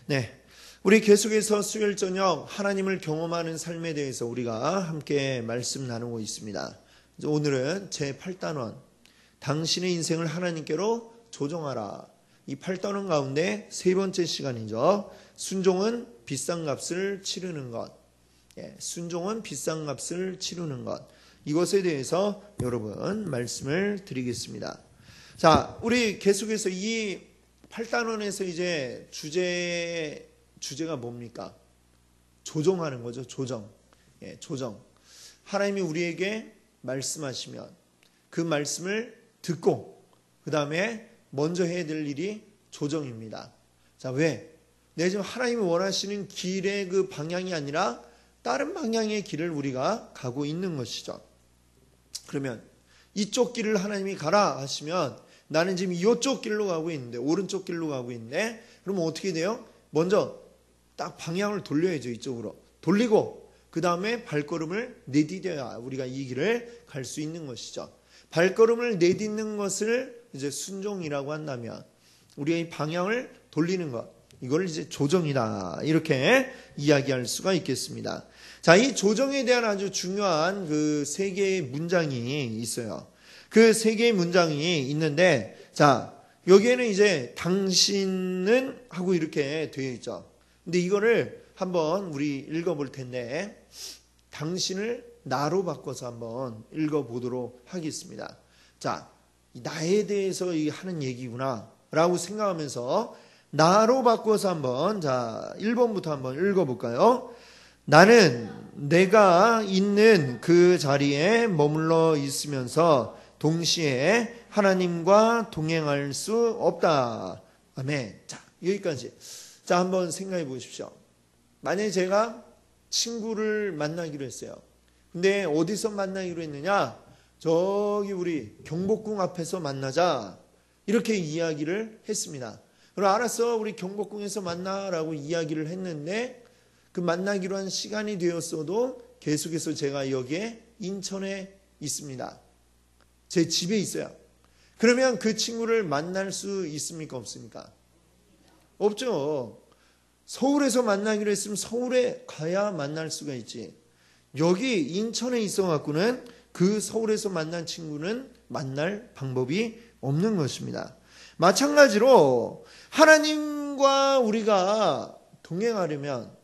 네, 우리 계속해서 수요일 저녁 하나님을 경험하는 삶에 대해서 우리가 함께 말씀 나누고 있습니다. 오늘은 제8단원 당신의 인생을 하나님께로 조정하라. 이 8단원 가운데 세 번째 시간이죠. 순종은 비싼 값을 치르는 것. 순종은 비싼 값을 치르는 것. 이것에 대해서 여러분 말씀을 드리겠습니다. 자, 우리 계속해서 이 8단원에서 이제 주제가 뭡니까? 조정하는 거죠. 조정. 조정. 하나님이 우리에게 말씀하시면 그 말씀을 듣고 그 다음에 먼저 해야 될 일이 조정입니다. 자, 왜? 내가 지금 하나님이 원하시는 길의 그 방향이 아니라 다른 방향의 길을 우리가 가고 있는 것이죠. 그러면 이쪽 길을 하나님이 가라 하시면 나는 지금 이쪽 길로 가고 있는데, 오른쪽 길로 가고 있는데, 그러면 어떻게 돼요? 먼저 딱 방향을 돌려야죠. 이쪽으로 돌리고 그 다음에 발걸음을 내디뎌야 우리가 이 길을 갈 수 있는 것이죠. 발걸음을 내딛는 것을 이제 순종이라고 한다면 우리의 방향을 돌리는 것, 이걸 이제 조정이다, 이렇게 이야기할 수가 있겠습니다. 자, 이 조정에 대한 아주 중요한 그 세 개의 문장이 있어요. 그 세 개의 문장이 있는데, 자, 여기에는 이제 당신은 하고 이렇게 되어 있죠. 근데 이거를 한번 우리 읽어볼 텐데, 당신을 나로 바꿔서 한번 읽어보도록 하겠습니다. 자, 나에 대해서 하는 얘기구나 라고 생각하면서 나로 바꿔서 한번, 자, 1번부터 한번 읽어볼까요? 나는 내가 있는 그 자리에 머물러 있으면서 동시에 하나님과 동행할 수 없다. 아멘. 자, 여기까지. 자, 한번 생각해 보십시오. 만약에 제가 친구를 만나기로 했어요. 근데 어디서 만나기로 했느냐? 저기 우리 경복궁 앞에서 만나자. 이렇게 이야기를 했습니다. 그럼 알았어, 우리 경복궁에서 만나라고 이야기를 했는데, 그 만나기로 한 시간이 되었어도 계속해서 제가 여기에 인천에 있습니다. 제 집에 있어요. 그러면 그 친구를 만날 수 있습니까? 없습니까? 없죠. 서울에서 만나기로 했으면 서울에 가야 만날 수가 있지. 여기 인천에 있어갖고는 그 서울에서 만난 친구는 만날 방법이 없는 것입니다. 마찬가지로 하나님과 우리가 동행하려면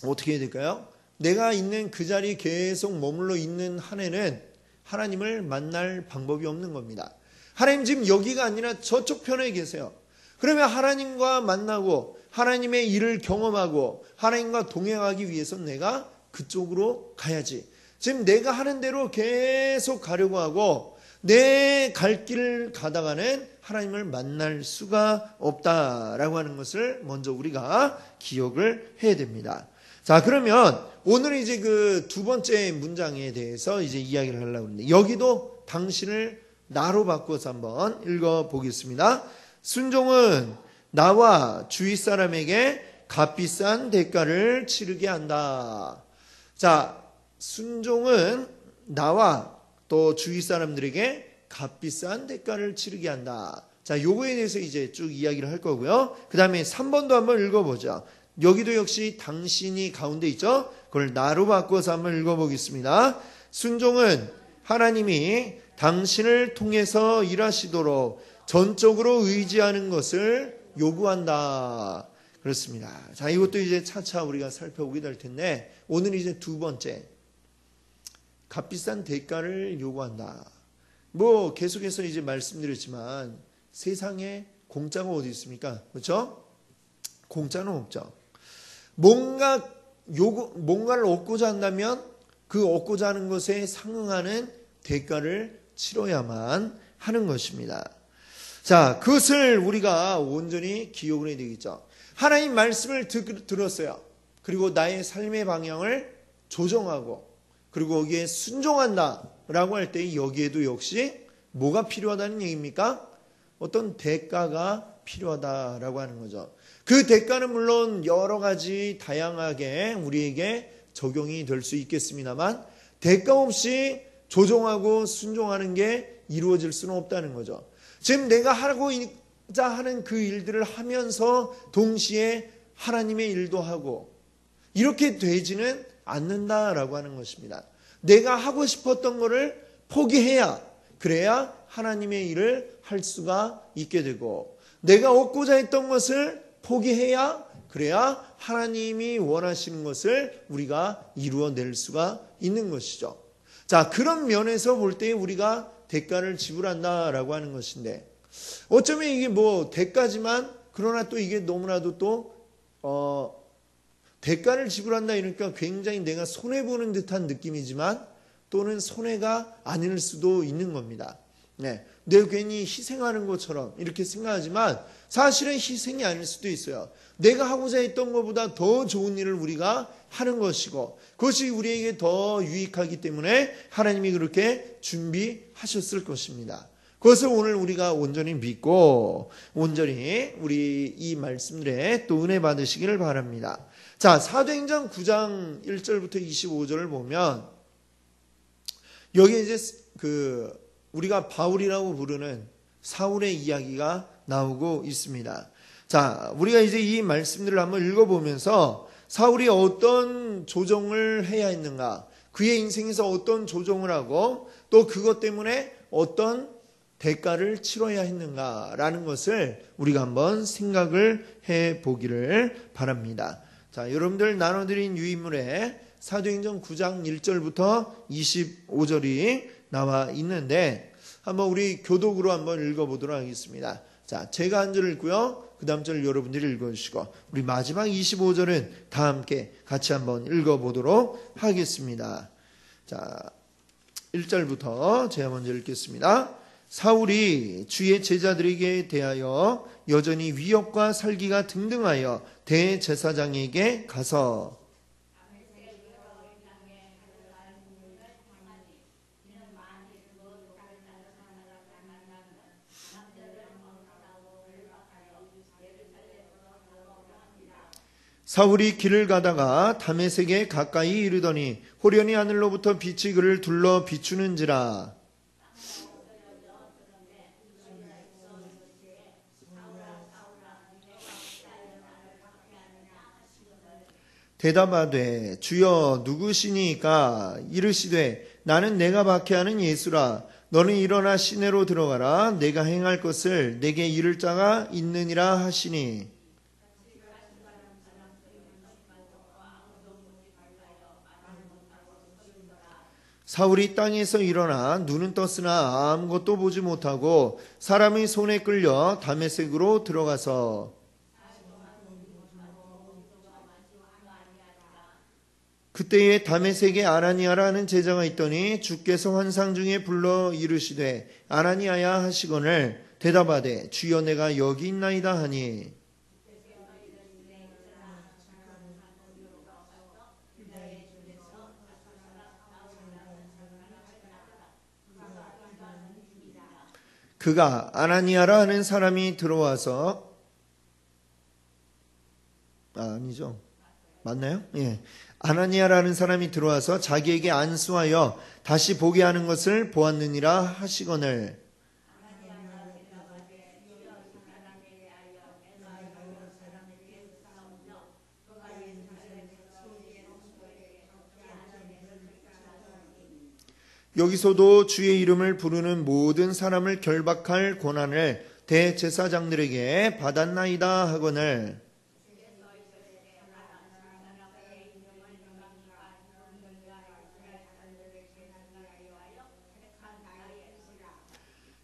어떻게 해야 될까요? 내가 있는 그 자리에 계속 머물러 있는 한에는 하나님을 만날 방법이 없는 겁니다. 하나님 지금 여기가 아니라 저쪽 편에 계세요. 그러면 하나님과 만나고 하나님의 일을 경험하고 하나님과 동행하기 위해서는 내가 그쪽으로 가야지. 지금 내가 하는 대로 계속 가려고 하고 내 갈 길을 가다가는 하나님을 만날 수가 없다라고 하는 것을 먼저 우리가 기억을 해야 됩니다. 자, 그러면 오늘 이제 그 두 번째 문장에 대해서 이제 이야기를 하려고 하는데, 여기도 당신을 나로 바꿔서 한번 읽어보겠습니다. 순종은 나와 주위 사람에게 값비싼 대가를 치르게 한다. 자, 순종은 나와 또 주위 사람들에게 값비싼 대가를 치르게 한다. 자, 요거에 대해서 이제 쭉 이야기를 할 거고요. 그 다음에 3번도 한번 읽어보죠. 여기도 역시 당신이 가운데 있죠. 그걸 나로 바꿔서 한번 읽어보겠습니다. 순종은 하나님이 당신을 통해서 일하시도록 전적으로 의지하는 것을 요구한다. 그렇습니다. 자, 이것도 이제 차차 우리가 살펴보게 될 텐데, 오늘 이제 두 번째, 값비싼 대가를 요구한다. 뭐 계속해서 이제 말씀드렸지만 세상에 공짜가 어디 있습니까? 그렇죠? 공짜는 없죠. 뭔가를 얻고자 한다면 그 얻고자 하는 것에 상응하는 대가를 치러야만 하는 것입니다. 자, 그것을 우리가 온전히 기억을 해야 되겠죠. 하나님 말씀을 들었어요. 그리고 나의 삶의 방향을 조정하고 그리고 거기에 순종한다라고 할 때 여기에도 역시 뭐가 필요하다는 얘기입니까? 어떤 대가가 필요하다라고 하는 거죠. 그 대가는 물론 여러 가지 다양하게 우리에게 적용이 될 수 있겠습니다만 대가 없이 조정하고 순종하는 게 이루어질 수는 없다는 거죠. 지금 내가 하고자 하는 그 일들을 하면서 동시에 하나님의 일도 하고 이렇게 되지는 않는다라고 하는 것입니다. 내가 하고 싶었던 것을 포기해야, 그래야 하나님의 일을 할 수가 있게 되고, 내가 얻고자 했던 것을 포기해야, 그래야 하나님이 원하시는 것을 우리가 이루어낼 수가 있는 것이죠. 자, 그런 면에서 볼 때 우리가 대가를 지불한다라고 하는 것인데, 어쩌면 이게 뭐 대가지만, 그러나 또 이게 너무나도 또 대가를 지불한다 이러니까 굉장히 내가 손해보는 듯한 느낌이지만 또는 손해가 아닐 수도 있는 겁니다. 네, 내가 괜히 희생하는 것처럼 이렇게 생각하지만 사실은 희생이 아닐 수도 있어요. 내가 하고자 했던 것보다 더 좋은 일을 우리가 하는 것이고 그것이 우리에게 더 유익하기 때문에 하나님이 그렇게 준비하셨을 것입니다. 그것을 오늘 우리가 온전히 믿고 온전히 우리 이 말씀들에 또 은혜 받으시기를 바랍니다. 자, 사도행전 9장 1절부터 25절을 보면 여기 이제 우리가 바울이라고 부르는 사울의 이야기가 나오고 있습니다. 자, 우리가 이제 이 말씀들을 한번 읽어보면서 사울이 어떤 조정을 해야 했는가, 그의 인생에서 어떤 조정을 하고 또 그것 때문에 어떤 대가를 치러야 했는가라는 것을 우리가 한번 생각을 해보기를 바랍니다. 자, 여러분들 나눠드린 유인물에 사도행전 9장 1절부터 25절이 나와 있는데 한번 우리 교독으로 한번 읽어보도록 하겠습니다. 자, 제가 한 절 읽고요. 그 다음 절 여러분들이 읽어주시고 우리 마지막 25절은 다 함께 같이 한번 읽어보도록 하겠습니다. 자, 1절부터 제가 먼저 읽겠습니다. 사울이 주의 제자들에게 대하여 여전히 위협과 살기가 등등하여 대제사장에게 가서 사울이 길을 가다가 다메섹에 가까이 이르더니 호련히 하늘로부터 빛이 그를 둘러 비추는지라. 대답하되 주여 누구시니까? 이르시되 나는 내가 박해하는 예수라. 너는 일어나 시내로 들어가라. 내가 행할 것을 내게 이를 자가 있느니라 하시니 사울이 땅에서 일어나 눈은 떴으나 아무것도 보지 못하고 사람의 손에 끌려 다메섹으로 들어가서 그때에 다메섹에 아나니아라는 제자가 있더니 주께서 환상 중에 불러 이르시되 아나니아야 하시거늘 대답하되 주여 내가 여기 있나이다 하니 그가 아나니아라 하는 사람이 들어와서 아니죠. 맞나요? 예. 아나니아라는 사람이 들어와서 자기에게 안수하여 다시 보게 하는 것을 보았느니라 하시거늘 여기서도 주의 이름을 부르는 모든 사람을 결박할 권한을 대제사장들에게 받았나이다 하거늘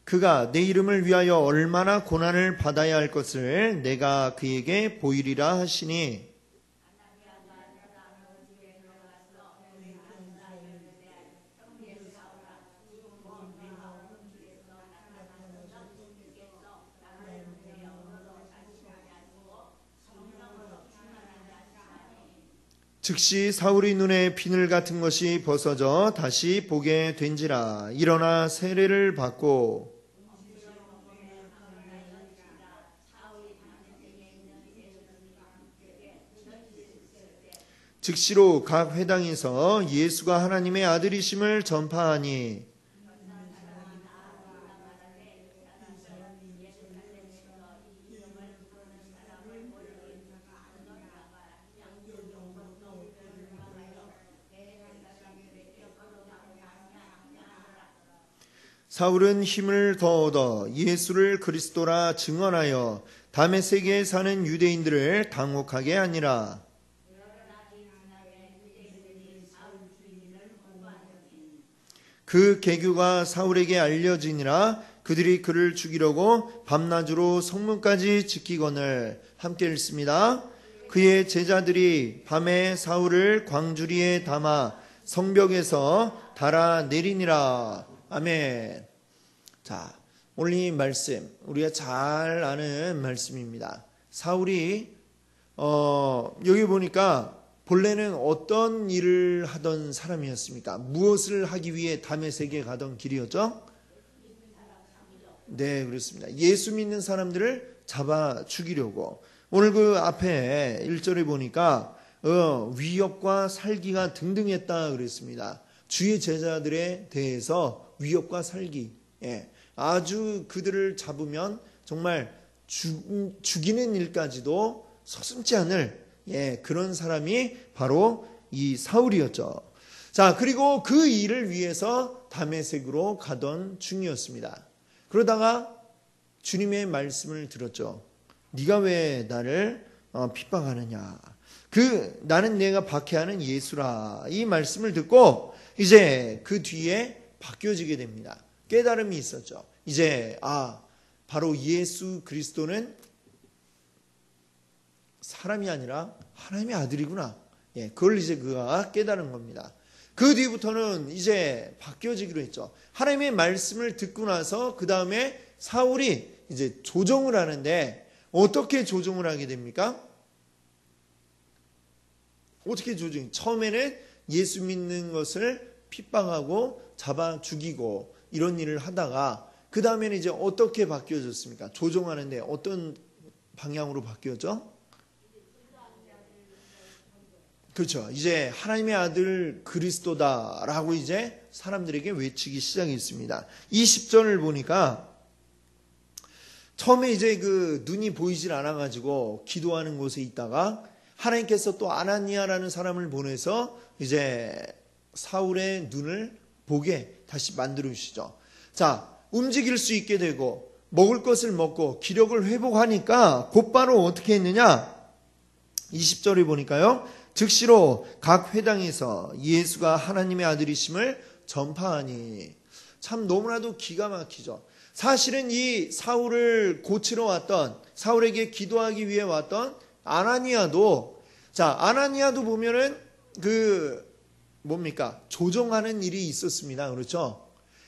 그가 내 이름을 위하여 얼마나 고난을 받아야 할 것을 내가 그에게 보이리라 하시니 즉시 사울의 눈에 비늘 같은 것이 벗어져 다시 보게 된지라. 일어나 세례를 받고 즉시로 각 회당에서 예수가 하나님의 아들이심을 전파하니 사울은 힘을 더 얻어 예수를 그리스도라 증언하여 다메섹에 사는 유대인들을 당혹하게 하니라. 그 계교가 사울에게 알려지니라. 그들이 그를 죽이려고 밤낮으로 성문까지 지키거늘. 함께 읽습니다. 그의 제자들이 밤에 사울을 광주리에 담아 성벽에서 달아내리니라. 아멘. 자, 오늘 이 말씀 우리가 잘 아는 말씀입니다. 사울이 여기 보니까 본래는 어떤 일을 하던 사람이었습니까? 무엇을 하기 위해 다메섹에 가던 길이었죠? 네, 그렇습니다. 예수 믿는 사람들을 잡아 죽이려고. 오늘 그 앞에 1절에 보니까 위협과 살기가 등등했다 그랬습니다. 주의 제자들에 대해서 위협과 살기, 아주 그들을 잡으면 정말 죽이는 일까지도 서슴지 않을 그런 사람이 바로 이 사울이었죠. 자, 그리고 그 일을 위해서 다메섹으로 가던 중이었습니다. 그러다가 주님의 말씀을 들었죠. 네가 왜 나를 핍박하느냐? 나는 내가 박해하는 예수라. 이 말씀을 듣고 이제 그 뒤에 바뀌어지게 됩니다. 깨달음이 있었죠. 이제 바로 예수 그리스도는 사람이 아니라 하나님의 아들이구나. 그걸 이제 그가 깨달은 겁니다. 그 뒤부터는 이제 바뀌어지기로 했죠. 하나님의 말씀을 듣고 나서 그 다음에 사울이 이제 조종을 하는데 어떻게 조종을 하게 됩니까? 어떻게 조종? 처음에는 예수 믿는 것을 핍박하고 잡아 죽이고 이런 일을 하다가 그 다음에는 이제 어떻게 바뀌어졌습니까? 조종하는데 어떤 방향으로 바뀌었죠? 그렇죠. 이제 하나님의 아들 그리스도다라고 이제 사람들에게 외치기 시작했습니다. 20절을 보니까 처음에 이제 그 눈이 보이질 않아가지고 기도하는 곳에 있다가 하나님께서 또 아나니아라는 사람을 보내서 이제 사울의 눈을 보게 다시 만들어 주시죠. 자, 움직일 수 있게 되고 먹을 것을 먹고 기력을 회복하니까 곧바로 어떻게 했느냐? 20절에 보니까요. 즉시로 각 회당에서 예수가 하나님의 아들이심을 전파하니. 참 너무나도 기가 막히죠. 사실은 이 사울을 고치러 왔던, 사울에게 기도하기 위해 왔던 아나니아도, 아나니아도 보면은 조종하는 일이 있었습니다. 그렇죠?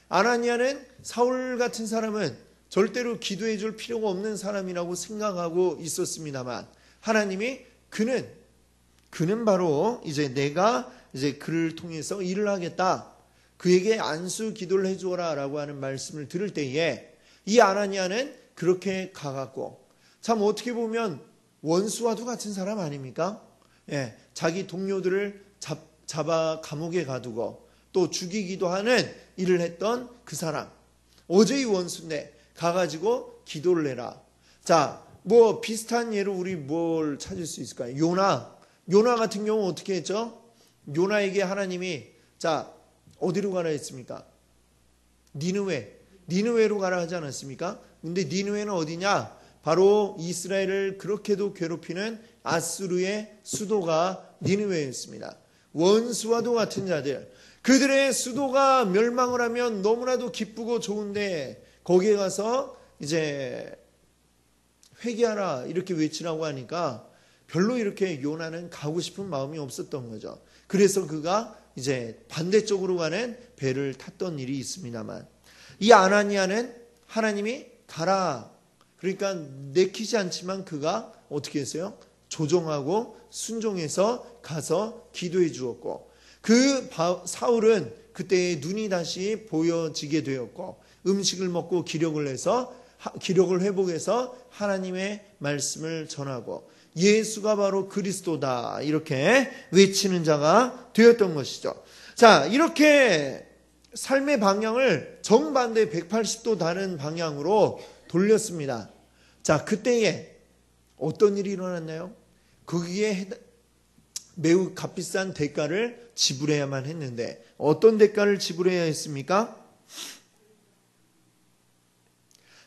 아나니아는 사울 같은 사람은 절대로 기도해 줄 필요가 없는 사람이라고 생각하고 있었습니다만, 하나님이 그는 바로 이제 내가 이제 그를 통해서 일을 하겠다. 그에게 안수 기도를 해주어라 라고 하는 말씀을 들을 때에 이 아나니아는 그렇게 가갖고 참 어떻게 보면 원수와도 같은 사람 아닙니까? 자기 동료들을 잡아 감옥에 가두고 또 죽이기도 하는 일을 했던 그 사람. 어제의 원수인데 가가지고 기도를 해라. 자, 뭐 비슷한 예로 우리 뭘 찾을 수 있을까요? 요나 같은 경우 어떻게 했죠? 요나에게 하나님이 어디로 가라 했습니까? 니느웨로 가라 하지 않았습니까? 근데 니느웨는 어디냐? 바로 이스라엘을 그렇게도 괴롭히는 아수르의 수도가 니느웨였습니다. 원수와도 같은 자들, 그들의 수도가 멸망을 하면 너무나도 기쁘고 좋은데 거기에 가서 이제 회개하라 이렇게 외치라고 하니까 별로 이렇게 요나는 가고 싶은 마음이 없었던 거죠. 그래서 그가 이제 반대쪽으로 가는 배를 탔던 일이 있습니다만, 이 아나니아는 하나님이 가라. 그러니까 내키지 않지만 그가 어떻게 했어요? 조종하고 순종해서 가서 기도해 주었고, 그 사울은 그때 눈이 다시 보여지게 되었고, 음식을 먹고 기력을 회복해서 하나님의 말씀을 전하고 예수가 바로 그리스도다 이렇게 외치는 자가 되었던 것이죠. 자, 이렇게 삶의 방향을 정반대 180도 다른 방향으로 돌렸습니다. 자, 그때에 어떤 일이 일어났나요? 거기에 매우 값비싼 대가를 지불해야만 했는데 어떤 대가를 지불해야 했습니까?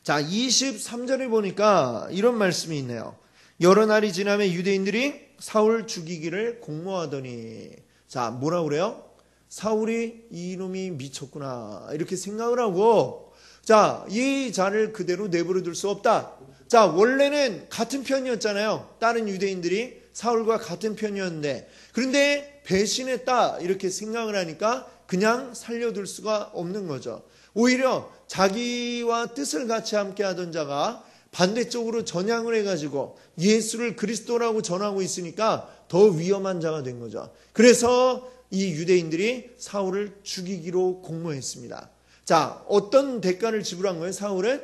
자, 23절에 보니까 이런 말씀이 있네요. 여러 날이 지나면 유대인들이 사울 죽이기를 공모하더니, 자, 뭐라 그래요? 사울이 이놈이 미쳤구나 이렇게 생각을 하고, 자, 이 자를 그대로 내버려 둘 수 없다. 자, 원래는 같은 편이었잖아요. 다른 유대인들이 사울과 같은 편이었는데, 그런데 배신했다 이렇게 생각을 하니까 그냥 살려둘 수가 없는 거죠. 오히려 자기와 뜻을 같이 함께 하던 자가 반대쪽으로 전향을 해가지고 예수를 그리스도라고 전하고 있으니까 더 위험한 자가 된 거죠. 그래서 이 유대인들이 사울을 죽이기로 공모했습니다. 자, 어떤 대가를 지불한 거예요? 사울은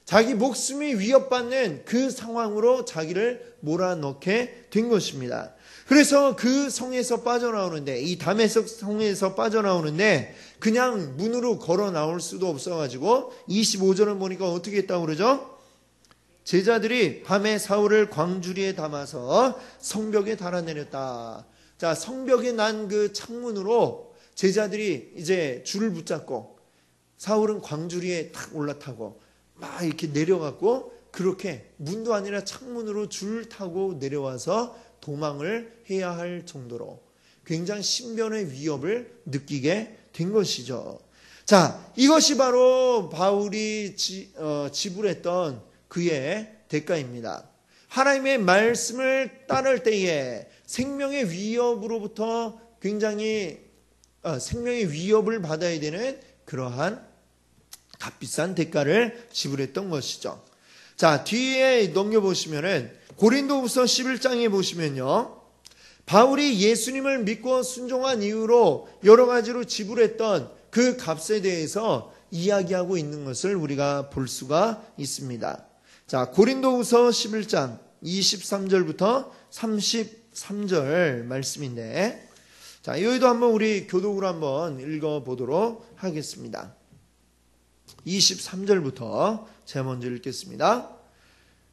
자기 목숨이 위협받는 그 상황으로 자기를 몰아넣게 된 것입니다. 그래서 그 성에서 빠져나오는데, 이 다메섹 성에서 빠져나오는데 그냥 문으로 걸어 나올 수도 없어가지고 25절을 보니까 어떻게 했다고 그러죠? 제자들이 밤에 사울을 광주리에 담아서 성벽에 달아내렸다. 자, 성벽에 난 그 창문으로 제자들이 이제 줄을 붙잡고, 사울은 광주리에 탁 올라타고 막 이렇게 내려갔고, 그렇게 문도 아니라 창문으로 줄 타고 내려와서 도망을 해야 할 정도로 굉장히 신변의 위협을 느끼게 된 것이죠. 자, 이것이 바로 바울이 지불했던 그의 대가입니다. 하나님의 말씀을 따를 때에 생명의 위협으로부터 굉장히 생명의 위협을 받아야 되는 그러한 값비싼 대가를 지불했던 것이죠. 자, 뒤에 넘겨보시면은 고린도후서 11장에 보시면요, 바울이 예수님을 믿고 순종한 이유로 여러 가지로 지불했던 그 값에 대해서 이야기하고 있는 것을 우리가 볼 수가 있습니다. 자, 고린도후서 11장 23절부터 33절 말씀인데, 자, 여기도 한번 우리 교독으로 한번 읽어보도록 하겠습니다. 23절부터 제가 먼저 읽겠습니다.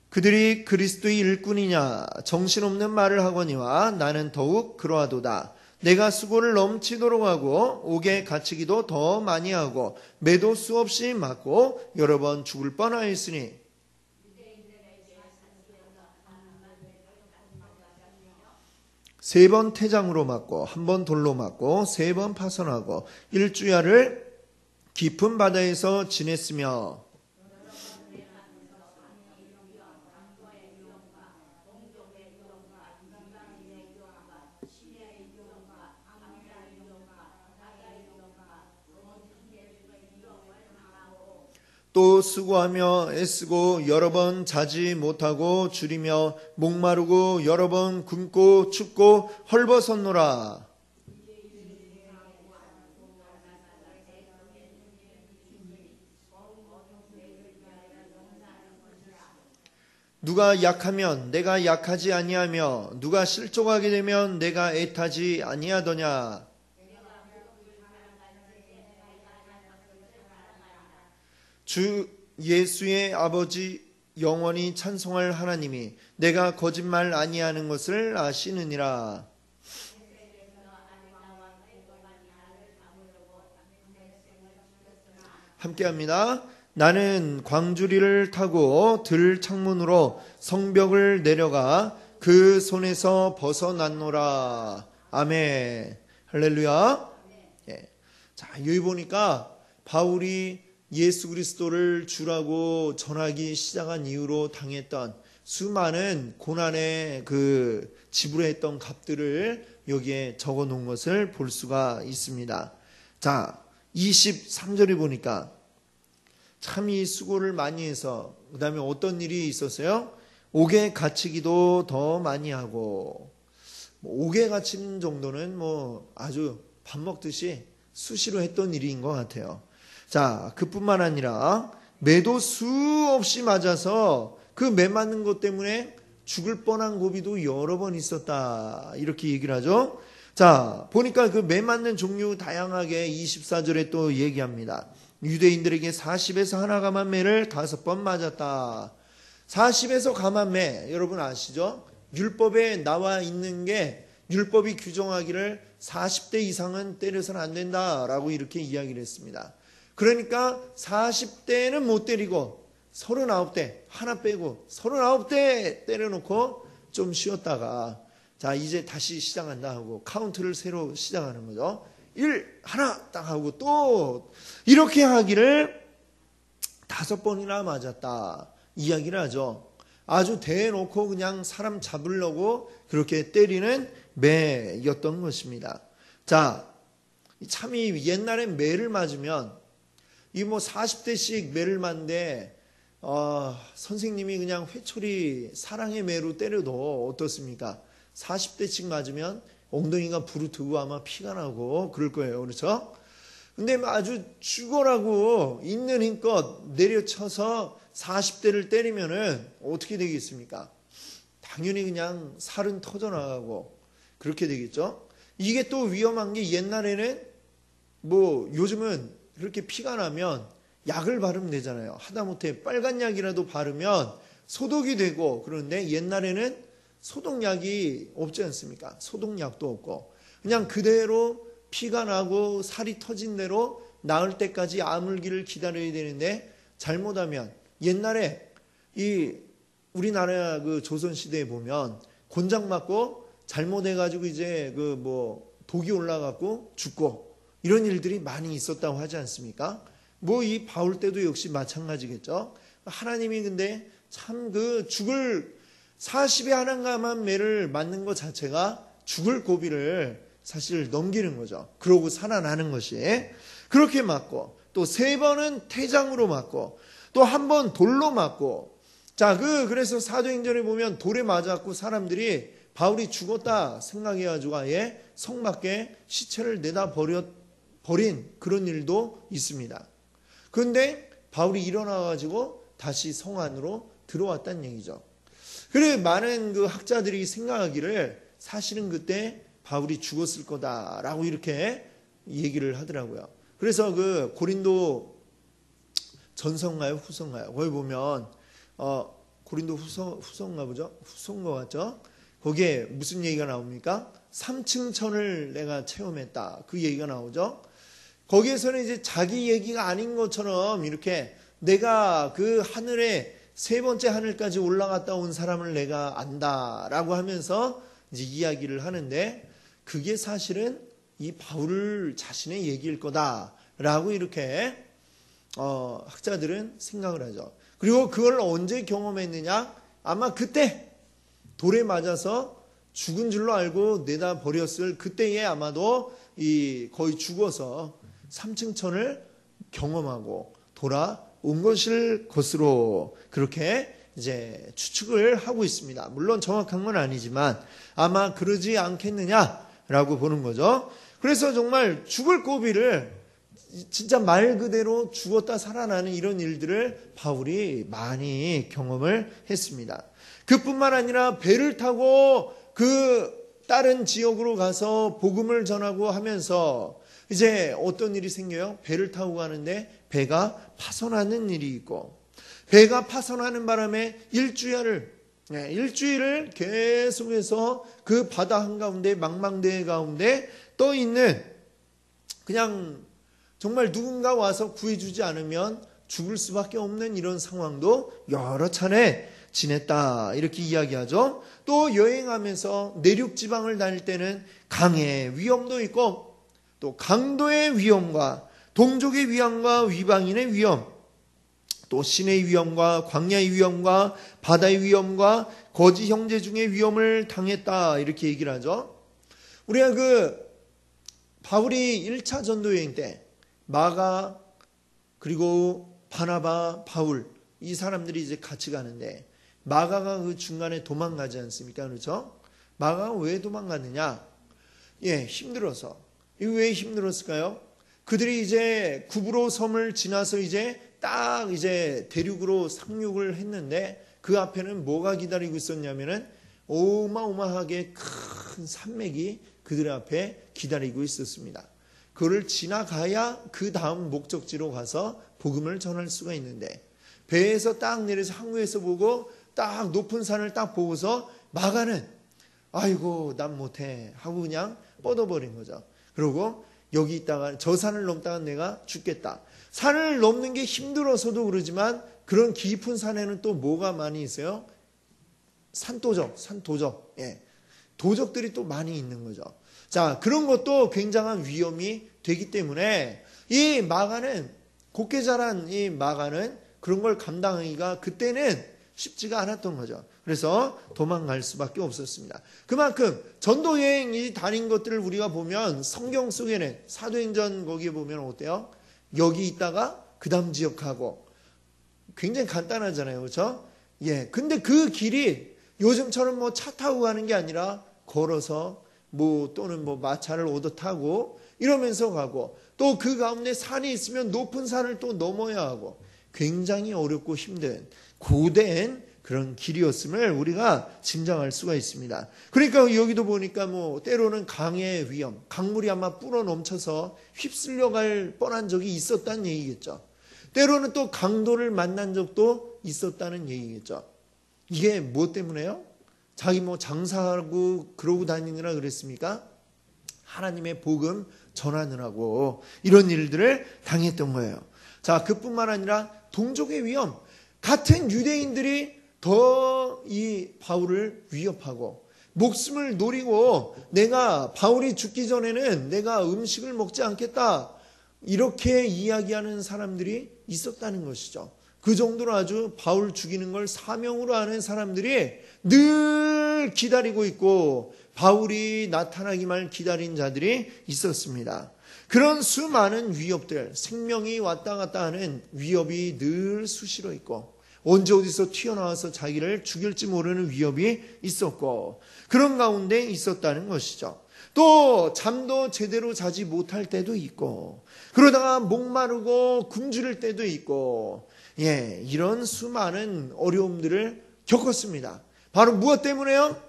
그들이 그리스도의 일꾼이냐 정신없는 말을 하거니와 나는 더욱 그러하도다. 내가 수고를 넘치도록 하고 옥에 갇히기도 더 많이 하고 매도 수없이 맞고 여러 번 죽을 뻔하였으니, 세 번 태장으로 맞고 한 번 돌로 맞고 세 번 파선하고 일주야를 깊은 바다에서 지냈으며, 또 수고하며 애쓰고 여러 번 자지 못하고 줄이며 목마르고 여러 번 굶고 춥고 헐벗었노라. 누가 약하면 내가 약하지 아니하며 누가 실족하게 되면 내가 애타지 아니하더냐. 주 예수의 아버지 영원히 찬송할 하나님이 내가 거짓말 아니하는 것을 아시느니라. 함께합니다. 나는 광주리를 타고 들 창문으로 성벽을 내려가 그 손에서 벗어났노라. 아멘. 할렐루야. 예. 자, 여기 보니까 바울이 예수 그리스도를 주라고 전하기 시작한 이후로 당했던 수많은 고난의 그 지불했던 값들을 여기에 적어 놓은 것을 볼 수가 있습니다. 자, 23절에 보니까 참 이 수고를 많이 해서 그 다음에 어떤 일이 있었어요? 옥에 갇히기도 더 많이 하고, 옥에 갇히는 정도는 아주 밥 먹듯이 수시로 했던 일인 것 같아요. 자, 그뿐만 아니라 매도 수없이 맞아서 그 매 맞는 것 때문에 죽을 뻔한 고비도 여러 번 있었다, 이렇게 얘기를 하죠. 자, 보니까 그 매 맞는 종류 다양하게 24절에 또 얘기합니다. 유대인들에게 40에서 하나 감한 매를 5번 맞았다. 40에서 감한 매, 여러분 아시죠? 율법에 나와 있는 게, 율법이 규정하기를 40대 이상은 때려서는 안 된다라고 이렇게 이야기를 했습니다. 그러니까 40대는 못 때리고 39대 하나 빼고 39대 때려놓고 좀 쉬었다가 자 이제 다시 시작한다 하고 카운트를 새로 시작하는 거죠. 1 하나 딱 하고 또 이렇게 하기를 5번이나 맞았다 이야기를 하죠. 아주 대놓고 그냥 사람 잡으려고 그렇게 때리는 매였던 것입니다. 자, 참이 옛날엔 매를 맞으면 이 뭐 40대씩 매를 맞는데 선생님이 그냥 회초리 사랑의 매로 때려도 어떻습니까? 40대씩 맞으면 엉덩이가 부르트고 아마 피가 나고 그럴 거예요. 그렇죠? 근데 아주 죽어라고 있는 힘껏 내려쳐서 40대를 때리면은 어떻게 되겠습니까? 당연히 그냥 살은 터져나가고 그렇게 되겠죠? 이게 또 위험한 게 옛날에는 뭐 요즘은 그렇게 피가 나면 약을 바르면 되잖아요. 하다못해 빨간 약이라도 바르면 소독이 되고 그런데 옛날에는 소독약이 없지 않습니까? 소독약도 없고 그냥 그대로 피가 나고 살이 터진 대로 나을 때까지 아물기를 기다려야 되는데 잘못하면 옛날에 이 우리나라 그 조선시대에 보면 곤장 맞고 잘못해가지고 이제 그 뭐 독이 올라가고 죽고 이런 일들이 많이 있었다고 하지 않습니까? 뭐 이 바울 때도 역시 마찬가지겠죠. 하나님이 근데 참 그 죽을 40에 하나만 매를 맞는 것 자체가 죽을 고비를 사실 넘기는 거죠. 그러고 살아나는 것이 그렇게 맞고 또 3번은 태장으로 맞고 또 한 번 돌로 맞고 자 그래서 사도행전에 보면 돌에 맞았고 사람들이 바울이 죽었다 생각해가지고 아예 성 밖에 시체를 내다 버린 그런 일도 있습니다. 그런데 바울이 일어나가지고 다시 성 안으로 들어왔다는 얘기죠. 그래 많은 그 학자들이 생각하기를 사실은 그때 바울이 죽었을 거다라고 이렇게 얘기를 하더라고요. 그래서 그 고린도 전서인가요? 후서인가요? 거기 보면 고린도 후서인가 보죠? 후서인 것 같죠? 거기에 무슨 얘기가 나옵니까? 3층 천을 내가 체험했다. 그 얘기가 나오죠. 거기에서는 이제 자기 얘기가 아닌 것처럼 이렇게 내가 그 하늘에 3번째 하늘까지 올라갔다 온 사람을 내가 안다라고 하면서 이제 이야기를 하는데 그게 사실은 이 바울 자신의 얘기일 거다라고 이렇게 학자들은 생각을 하죠. 그리고 그걸 언제 경험했느냐? 아마 그때 돌에 맞아서 죽은 줄로 알고 내다 버렸을 그때에 아마도 거의 죽어서 3층 천을 경험하고 돌아온 것으로 그렇게 이제 추측을 하고 있습니다. 물론 정확한 건 아니지만 아마 그러지 않겠느냐라고 보는 거죠. 그래서 정말 죽을 고비를 진짜 말 그대로 죽었다 살아나는 이런 일들을 바울이 많이 경험을 했습니다. 그뿐만 아니라 배를 타고 그 다른 지역으로 가서 복음을 전하고 하면서 이제 어떤 일이 생겨요? 배를 타고 가는데 배가 파손하는 일이 있고 배가 파손하는 바람에 일주일을 계속해서 그 바다 한가운데 망망대해 가운데 떠 있는 그냥 정말 누군가 와서 구해주지 않으면 죽을 수밖에 없는 이런 상황도 여러 차례 지냈다 이렇게 이야기하죠. 또 여행하면서 내륙 지방을 다닐 때는 강의 위험도 있고 또 강도의 위험과 동족의 위험과 위방인의 위험 또 신의 위험과 광야의 위험과 바다의 위험과 거짓 형제 중의 위험을 당했다 이렇게 얘기를 하죠. 우리가 바울이 1차 전도 여행 때 마가 그리고 바나바 바울 이 사람들이 이제 같이 가는데 마가가 그 중간에 도망가지 않습니까? 그렇죠? 마가가 왜 도망갔느냐? 힘들어서. 이거 왜 힘들었을까요? 그들이 이제 구브로 섬을 지나서 이제 딱 이제 대륙으로 상륙을 했는데 그 앞에는 뭐가 기다리고 있었냐면은 어마어마하게 큰 산맥이 그들 앞에 기다리고 있었습니다. 그를 지나가야 그 다음 목적지로 가서 복음을 전할 수가 있는데 배에서 딱 내려서 항구에서 보고 딱 높은 산을 딱 보고서 마가는 아이고 난 못해 하고 그냥 뻗어버린 거죠. 그리고 여기 있다가 저 산을 넘다가 내가 죽겠다. 산을 넘는 게 힘들어서도 그러지만 그런 깊은 산에는 또 뭐가 많이 있어요? 산도적. 예. 도적들이 또 많이 있는 거죠. 자, 그런 것도 굉장한 위험이 되기 때문에 이 마가는, 곱게 자란 이 마가는 그런 걸 감당하기가 그때는 쉽지가 않았던 거죠. 그래서 도망갈 수밖에 없었습니다. 그만큼 전도 여행이 다닌 것들을 우리가 보면 성경 속에는 사도행전 거기에 보면 어때요? 여기 있다가 그 다음 지역 가고 굉장히 간단하잖아요. 그렇죠? 예. 근데 그 길이 요즘처럼 뭐 차 타고 가는 게 아니라 걸어서 또는 마차를 얻어 타고 이러면서 가고, 또 그 가운데 산이 있으면 높은 산을 또 넘어야 하고 굉장히 어렵고 힘든 고된 그런 길이었음을 우리가 짐작할 수가 있습니다. 그러니까 여기도 보니까 때로는 강의 위험, 강물이 아마 불어 넘쳐서 휩쓸려 갈 뻔한 적이 있었다는 얘기겠죠. 때로는 또 강도를 만난 적도 있었다는 얘기겠죠. 이게 무엇 때문에요? 자기 장사하고 그러고 다니느라 그랬습니까? 하나님의 복음 전하느라고 이런 일들을 당했던 거예요. 자, 그뿐만 아니라 동족의 위험, 같은 유대인들이 더 이 바울을 위협하고 목숨을 노리고 내가 바울이 죽기 전에는 내가 음식을 먹지 않겠다 이렇게 이야기하는 사람들이 있었다는 것이죠. 그 정도로 아주 바울 죽이는 걸 사명으로 하는 사람들이 늘 기다리고 있고 바울이 나타나기만 기다린 자들이 있었습니다. 그런 수많은 위협들, 생명이 왔다 갔다 하는 위협이 늘 수시로 있고 언제 어디서 튀어나와서 자기를 죽일지 모르는 위협이 있었고 그런 가운데 있었다는 것이죠. 또 잠도 제대로 자지 못할 때도 있고 그러다가 목마르고 굶주릴 때도 있고 이런 수많은 어려움들을 겪었습니다. 바로 무엇 때문에요?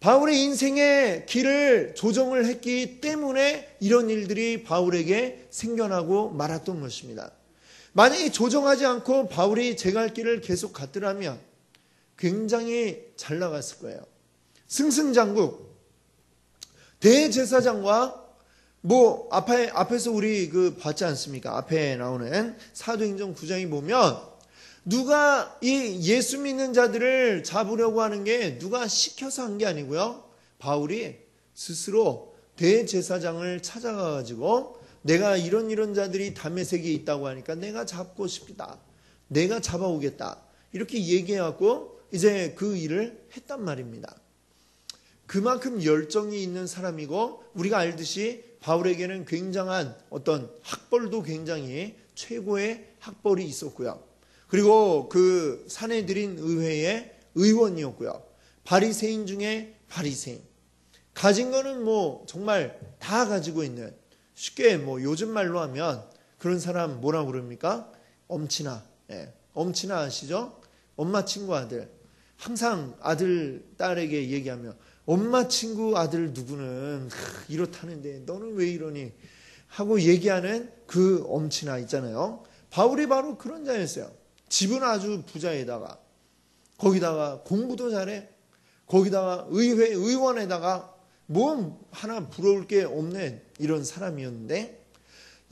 바울의 인생의 길을 조정을 했기 때문에 이런 일들이 바울에게 생겨나고 말았던 것입니다. 만약에 조정하지 않고 바울이 제 갈 길을 계속 갔더라면 굉장히 잘 나갔을 거예요. 승승장구, 대제사장과 앞에서 우리 봤지 않습니까? 앞에 나오는 사도행전 9장에 보면 누가 이 예수 믿는 자들을 잡으려고 하는 게 누가 시켜서 한 게 아니고요. 바울이 스스로 대제사장을 찾아가가지고 내가 이런 자들이 다메섹에 있다고 하니까 내가 잡고 싶다. 내가 잡아오겠다. 이렇게 얘기해갖고 이제 그 일을 했단 말입니다. 그만큼 열정이 있는 사람이고 우리가 알듯이 바울에게는 굉장한 어떤 학벌도 굉장히 최고의 학벌이 있었고요. 그리고 그 산헤드린 의회의 의원이었고요. 바리새인 중에 바리새인. 가진 거는 정말 다 가지고 있는, 쉽게 요즘 말로 하면 그런 사람 뭐라고 그럽니까? 엄친아. 엄친아 아시죠? 엄마 친구 아들. 항상 아들, 딸에게 얘기하면 엄마 친구 아들 누구는 이렇다는데 너는 왜 이러니? 하고 얘기하는 그 엄친아 있잖아요. 바울이 바로 그런 자였어요. 집은 아주 부자에다가 거기다가 공부도 잘해. 거기다가 의회 의원에다가 하나 부러울 게 없는 이런 사람이었는데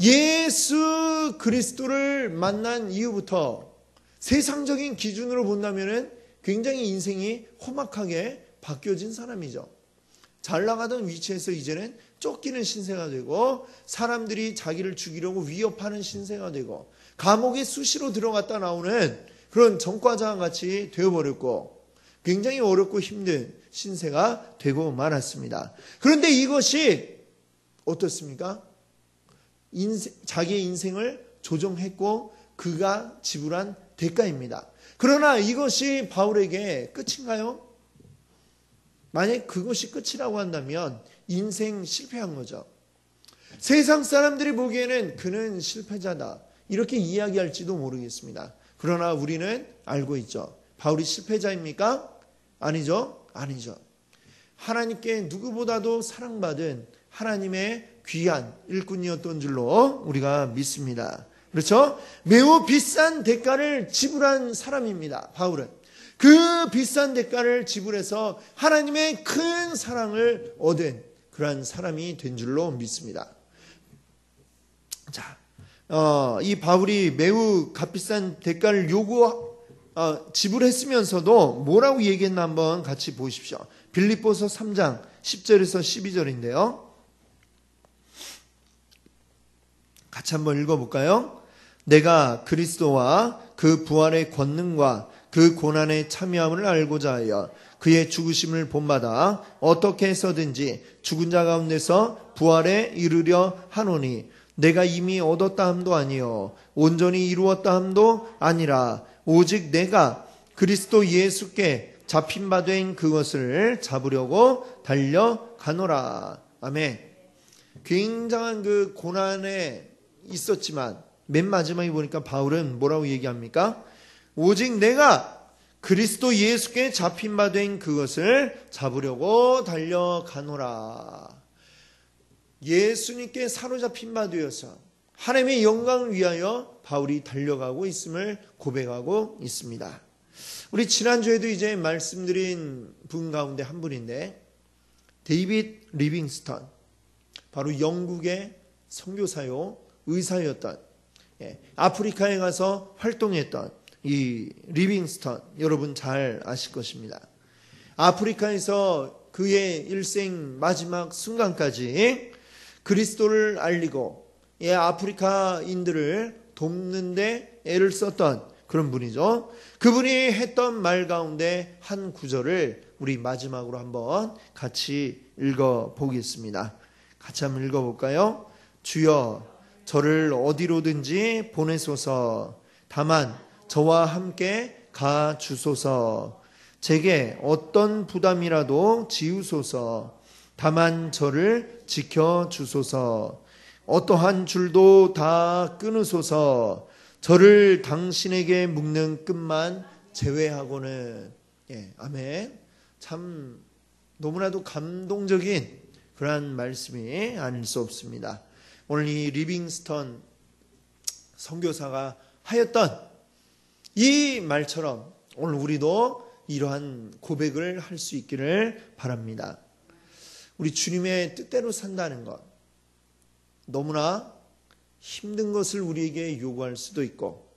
예수 그리스도를 만난 이후부터 세상적인 기준으로 본다면은 굉장히 인생이 험악하게 바뀌어진 사람이죠. 잘 나가던 위치에서 이제는 쫓기는 신세가 되고 사람들이 자기를 죽이려고 위협하는 신세가 되고 감옥에 수시로 들어갔다 나오는 그런 전과자와 같이 되어버렸고 굉장히 어렵고 힘든 신세가 되고 말았습니다. 그런데 이것이 어떻습니까? 자기의 인생을 조정했고 그가 지불한 대가입니다. 그러나 이것이 바울에게 끝인가요? 만약 그것이 끝이라고 한다면 인생 실패한 거죠. 세상 사람들이 보기에는 그는 실패자다 이렇게 이야기할지도 모르겠습니다. 그러나 우리는 알고 있죠. 바울이 실패자입니까? 아니죠. 아니죠. 하나님께 누구보다도 사랑받은 하나님의 귀한 일꾼이었던 줄로 우리가 믿습니다. 그렇죠? 매우 비싼 대가를 지불한 사람입니다. 바울은. 그 비싼 대가를 지불해서 하나님의 큰 사랑을 얻은 그러한 사람이 된 줄로 믿습니다. 자, 이 바울이 매우 값비싼 대가를 지불했으면서도 뭐라고 얘기했나 한번 같이 보십시오. 빌립보서 3장 10절에서 12절인데요. 같이 한번 읽어볼까요? 내가 그리스도와 그 부활의 권능과 그 고난에 참여함을 알고자 하여 그의 죽으심을 본받아 어떻게 해서든지 죽은 자 가운데서 부활에 이르려 하노니 내가 이미 얻었다 함도 아니요 온전히 이루었다 함도 아니라 오직 내가 그리스도 예수께 잡힌 바 된 그것을 잡으려고 달려가노라. 아멘. 굉장한 그 고난에 있었지만 맨 마지막에 보니까 바울은 뭐라고 얘기합니까? 오직 내가 그리스도 예수께 잡힌 바 된 그것을 잡으려고 달려가노라. 예수님께 사로잡힌 바 되어서 하나님의 영광을 위하여 바울이 달려가고 있음을 고백하고 있습니다. 우리 지난주에도 이제 말씀드린 분 가운데 한 분인데 데이빗 리빙스턴, 바로 영국의 선교사요 의사였던, 아프리카에 가서 활동했던 이 리빙스턴, 여러분 잘 아실 것입니다. 아프리카에서 그의 일생 마지막 순간까지 그리스도를 알리고 아프리카인들을 돕는데 애를 썼던 그런 분이죠. 그분이 했던 말 가운데 한 구절을 우리 마지막으로 한번 같이 읽어보겠습니다. 같이 한번 읽어볼까요? 주여 저를 어디로든지 보내소서. 다만 저와 함께 가 주소서. 제게 어떤 부담이라도 지우소서. 다만 저를 지켜 주소서. 어떠한 줄도 다 끊으소서. 저를 당신에게 묶는 끈만 제외하고는. 아멘. 참 너무나도 감동적인 그러한 말씀이 아닐 수 없습니다. 오늘 이 리빙스턴 선교사가 하였던 이 말처럼 오늘 우리도 이러한 고백을 할 수 있기를 바랍니다. 우리 주님의 뜻대로 산다는 것, 너무나 힘든 것을 우리에게 요구할 수도 있고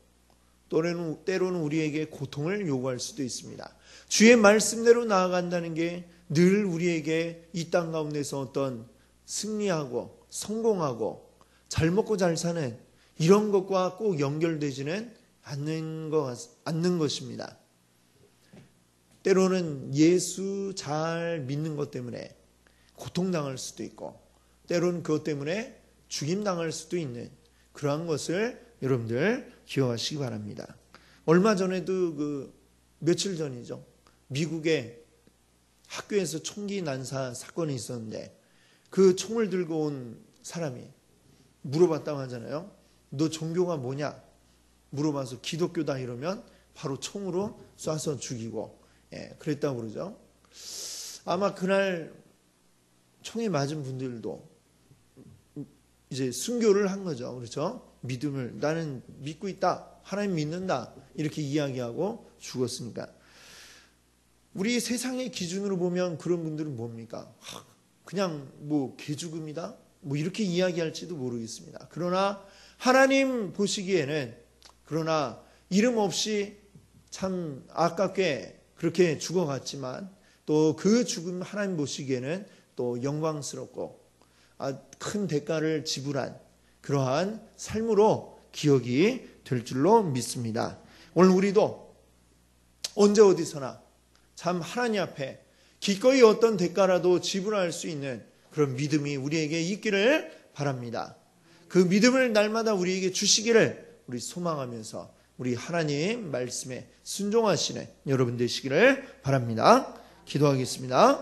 때로는 우리에게 고통을 요구할 수도 있습니다. 주의 말씀대로 나아간다는 게 늘 우리에게 이 땅 가운데서 어떤 승리하고 성공하고 잘 먹고 잘 사는 이런 것과 꼭 연결되지는 않는 것입니다. 때로는 예수 잘 믿는 것 때문에 고통당할 수도 있고 때로는 그것 때문에 죽임당할 수도 있는 그러한 것을 여러분들 기억하시기 바랍니다. 얼마 전에도 며칠 전이죠. 미국의 학교에서 총기 난사 사건이 있었는데 그 총을 들고 온 사람이 물어봤다고 하잖아요. 너 종교가 뭐냐? 물어봐서 기독교다 이러면 바로 총으로 쏴서 죽이고 그랬다고 그러죠. 아마 그날 총에 맞은 분들도 이제 순교를 한 거죠. 그렇죠? 믿음을 나는 믿고 있다. 하나님 믿는다. 이렇게 이야기하고 죽었으니까. 우리 세상의 기준으로 보면 그런 분들은 뭡니까? 그냥 개죽음이다? 이렇게 이야기할지도 모르겠습니다. 그러나 하나님 보시기에는 그러나 이름 없이 참 아깝게 그렇게 죽어갔지만 또 그 죽음 하나님 보시기에는 또 영광스럽고 큰 대가를 지불한 그러한 삶으로 기억이 될 줄로 믿습니다. 오늘 우리도 언제 어디서나 참 하나님 앞에 기꺼이 어떤 대가라도 지불할 수 있는 그런 믿음이 우리에게 있기를 바랍니다. 그 믿음을 날마다 우리에게 주시기를 우리 소망하면서 우리 하나님 말씀에 순종하시는 여러분 되시기를 바랍니다. 기도하겠습니다.